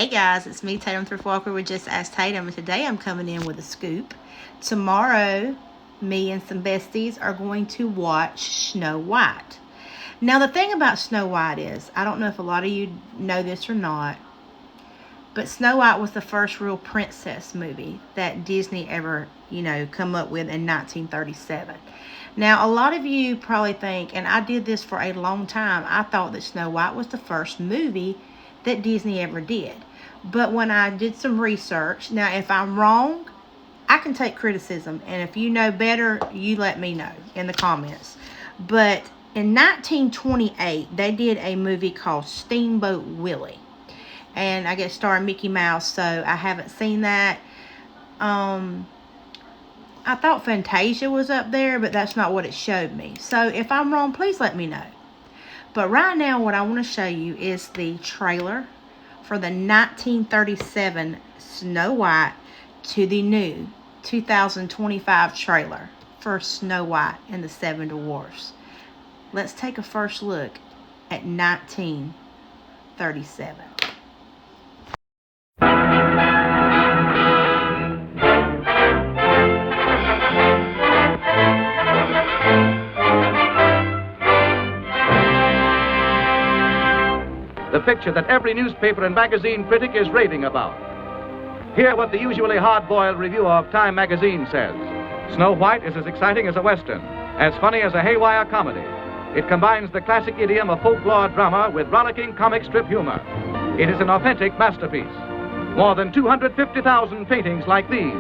Hey guys, it's me, Tatum Thrift Walker with Just Ask Tatum, and today I'm coming in with a scoop. Tomorrow, me and some besties are going to watch Snow White. Now, the thing about Snow White is, I don't know if a lot of you know this or not, but Snow White was the first real princess movie that Disney ever, come up with in 1937. Now, a lot of you probably think, and I did this for a long time, I thought that Snow White was the first movie that Disney ever did. But when I did some research, now if I'm wrong, I can take criticism, and if you know better, you let me know in the comments. But in 1928, they did a movie called Steamboat Willie, and I guess starring Mickey Mouse, so I haven't seen that. I thought Fantasia was up there, but that's not what it showed me. So if I'm wrong, please let me know. But right now, what I want to show you is the trailer for the 1937 Snow White to the new 2025 trailer for Snow White and the Seven Dwarfs. Let's take a first look at 1937. The picture that every newspaper and magazine critic is raving about. Hear what the usually hard-boiled review of Time magazine says. Snow White is as exciting as a Western, as funny as a haywire comedy. It combines the classic idiom of folklore drama with rollicking comic strip humor. It is an authentic masterpiece. More than 250,000 paintings like these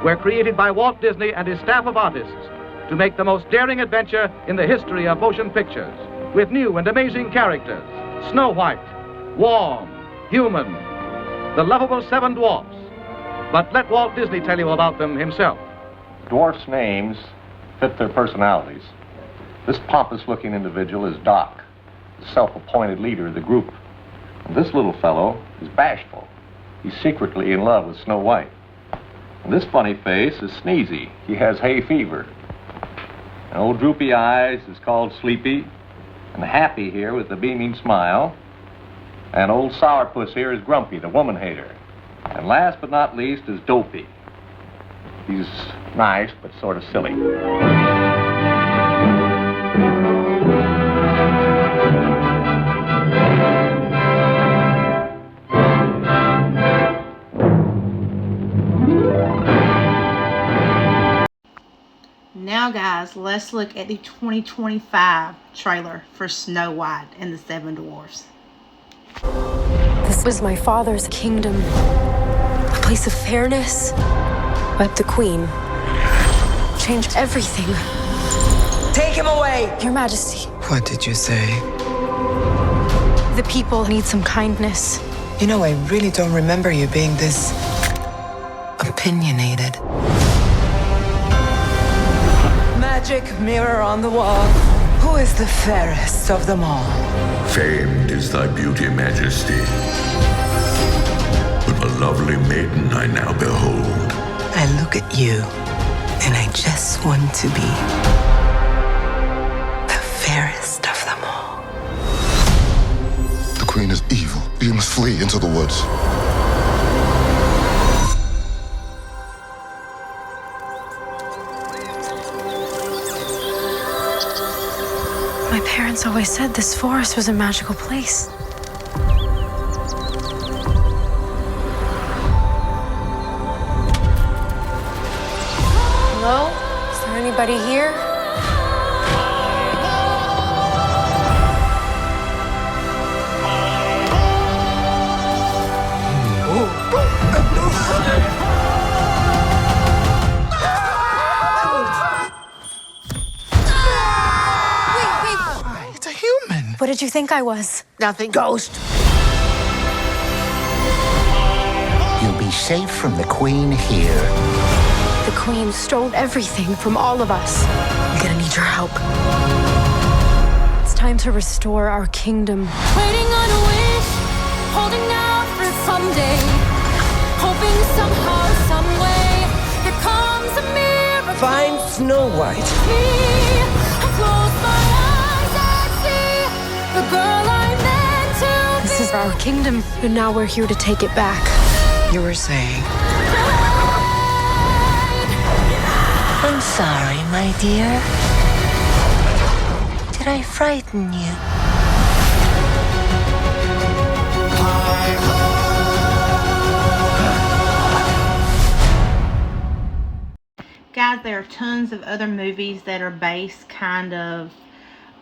were created by Walt Disney and his staff of artists to make the most daring adventure in the history of motion pictures, with new and amazing characters. Snow White, warm, human, the lovable Seven Dwarfs. But let Walt Disney tell you about them himself. Dwarfs' names fit their personalities. This pompous-looking individual is Doc, the self-appointed leader of the group. And this little fellow is bashful. He's secretly in love with Snow White. And this funny face is Sneezy. He has hay fever. And old Droopy Eyes is called Sleepy. And Happy here with the beaming smile. And old Sourpuss here is Grumpy, the woman hater. And last but not least is Dopey. He's nice, but sort of silly. Now guys, let's look at the 2025 trailer for Snow White and the Seven Dwarfs. This was my father's kingdom, a place of fairness, but the queen changed everything. Take him away! Your Majesty, What did you say? the people need some kindness. You know, I really don't remember you being this opinionated. Magic mirror on the wall. Who is the fairest of them all? Famed is thy beauty, Majesty. But a lovely maiden I now behold. I look at you, and I just want to be the fairest of them all. The queen is evil. You must flee into the woods. My parents always said this forest was a magical place. Hello? Is there anybody here? It's a human. What did you think I was? Nothing. Ghost. You'll be safe from the queen here. The queen stole everything from all of us. I'm gonna need your help. It's time to restore our kingdom. Waiting on a wish, holding out for someday, hoping somehow, some way, here comes a miracle. Find Snow White. I close my eyes and see the girl I meant to be. This is our kingdom, and now we're here to take it back. You were saying? I'm sorry, my dear. Did I frighten you? Guys, there are tons of other movies that are based kind of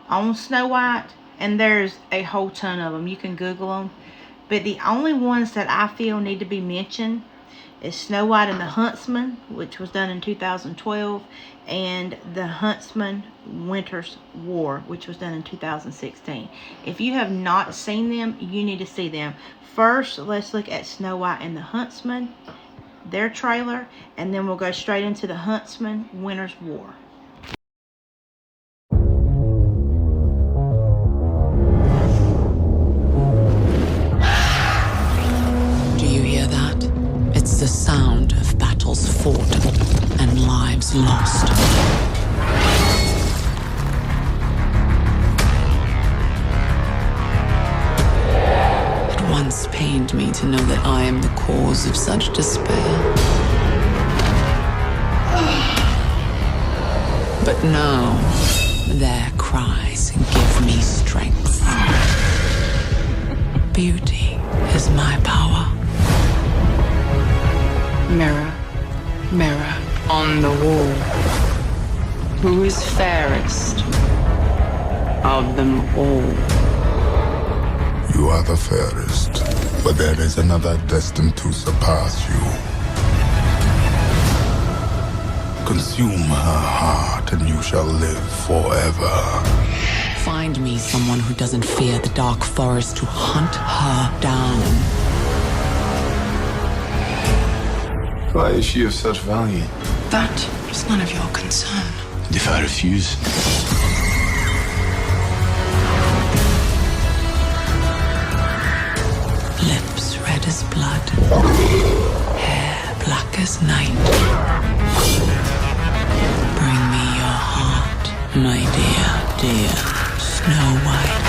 on Snow White, and there's a whole ton of them. You can Google them. But the only ones that I feel need to be mentioned is Snow White and the Huntsman, which was done in 2012, and The Huntsman Winter's War, which was done in 2016. If you have not seen them, you need to see them. First, let's look at Snow White and the Huntsman, their trailer, and then we'll go straight into The Huntsman Winter's War. It's the sound of battles fought and lives lost. It once pained me to know that I am the cause of such despair. But now, their cries give me strength. Beauty is my power. Mirror, mirror on the wall, who is fairest of them all? You are the fairest, but there is another destined to surpass you. Consume her heart and you shall live forever. Find me someone who doesn't fear the dark forest to hunt her down. Why is she of such value? That is none of your concern. If I refuse? Lips red as blood, hair black as night. Bring me your heart, my dear, dear Snow White.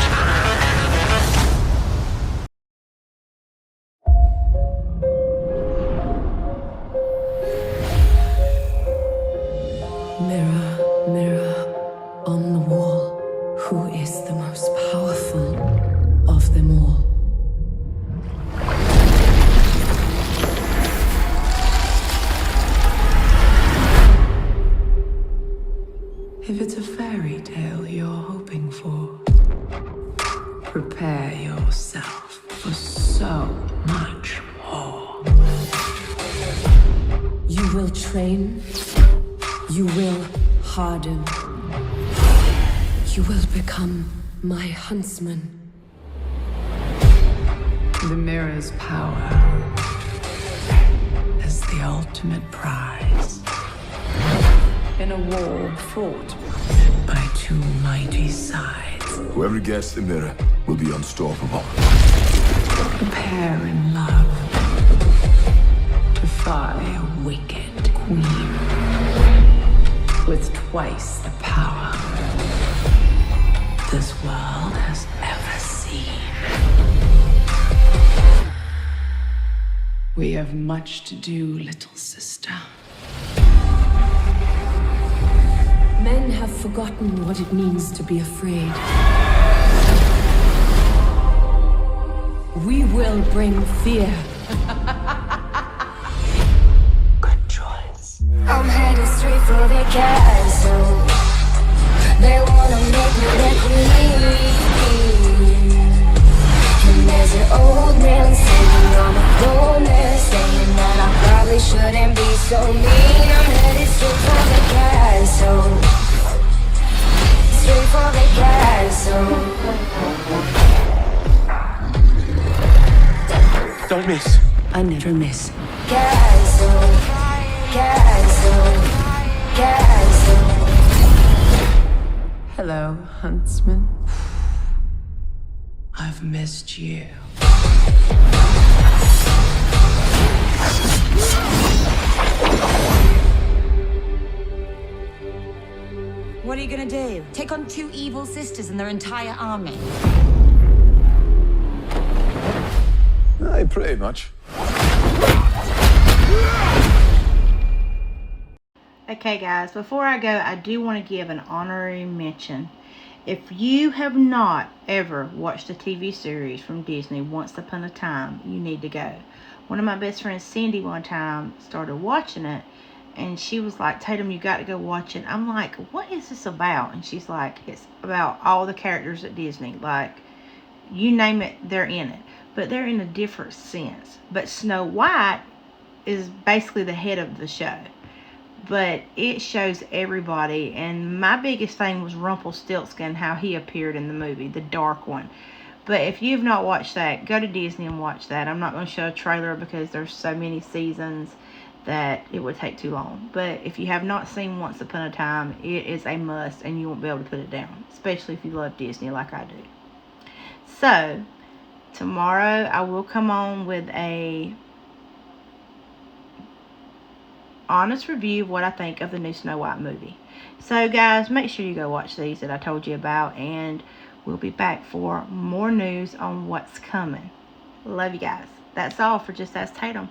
Mirror, mirror on the wall, who is the most powerful of them all? If it's a fairy tale you're hoping for, prepare yourself for so much more. You will train. You will harden. You will become my huntsman. The mirror's power is the ultimate prize. In a war fought by two mighty sides. Whoever gets the mirror will be unstoppable. Prepare in love to fight a wicked queen with twice the power this world has ever seen. We have much to do, little sister. Men have forgotten what it means to be afraid. We will bring fear. Good choice. I'm headed straight for the castle. They wanna make me their queen. And there's an old man sitting on the corner saying that I probably shouldn't be so mean. I'm headed straight for the castle. Straight for the castle. Don't miss. I never miss. Castle, castle, castle. Hello, huntsman. I've missed you. What are you gonna do? Take on two evil sisters and their entire army? Aye, pretty much. Okay guys, before I go, I do want to give an honorary mention. If you have not ever watched a TV series from Disney, Once Upon a Time, you need to go. One of my best friends, Cindy, one time started watching it, and she was like, Tatum, you got to go watch it. I'm like, what is this about? And she's like, it's about all the characters at Disney. Like, you name it, they're in it. But they're in a different sense. But Snow White is basically the head of the show. But it shows everybody, and my biggest thing was Rumpelstiltskin, how he appeared in the movie, the dark one. But if you've not watched that, go to Disney and watch that. I'm not going to show a trailer because there's so many seasons that it would take too long. But if you have not seen Once Upon a Time, it is a must, and you won't be able to put it down, especially if you love Disney like I do. So, tomorrow I will come on with a honest review of what I think of the new Snow White movie. So guys, make sure you go watch these that I told you about, and we'll be back for more news on what's coming. Love you guys. That's all for Just Ask Tatum.